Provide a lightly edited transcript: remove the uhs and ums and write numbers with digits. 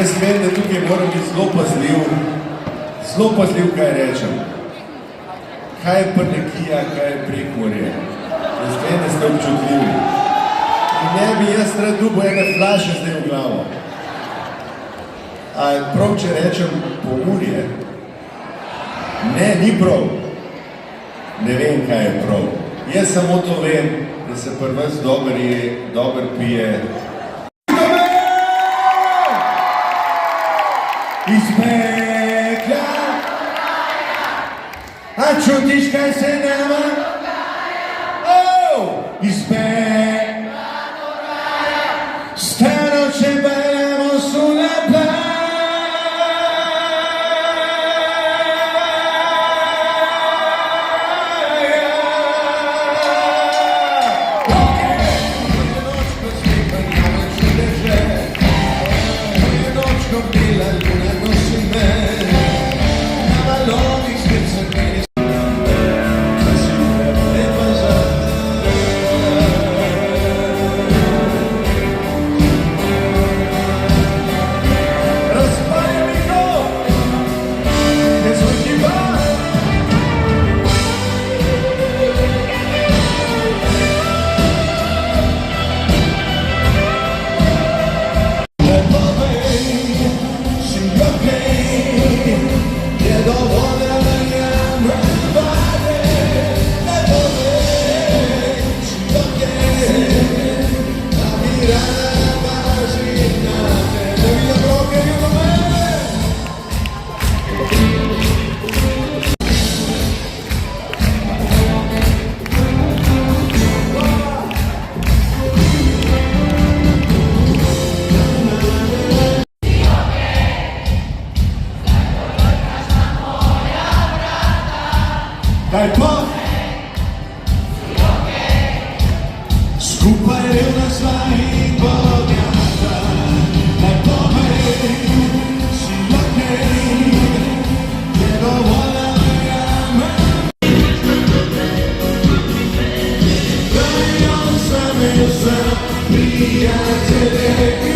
Jaz vem, da tukaj moram biti zelo pazljiv, kaj rečem. Kaj je Prlekija, kaj je Prekmurje. Jaz vem, da ste občutljivi. In ne bi jaz rad dobil ene flaše zdaj v glavo. A prav, če rečem Pomurje? Ne, ni prav. Ne vem, kaj je prav. Jaz samo to vem, da se pri vas dober pije. Izpekla, a čutiš, kaj se nama? Izpekla, staro če balamo sulla playa. Daj pa! Skupaj revna sva in bogata. Daj povej, si okej, je dovolj verjamem. Dajo same za prijatelje.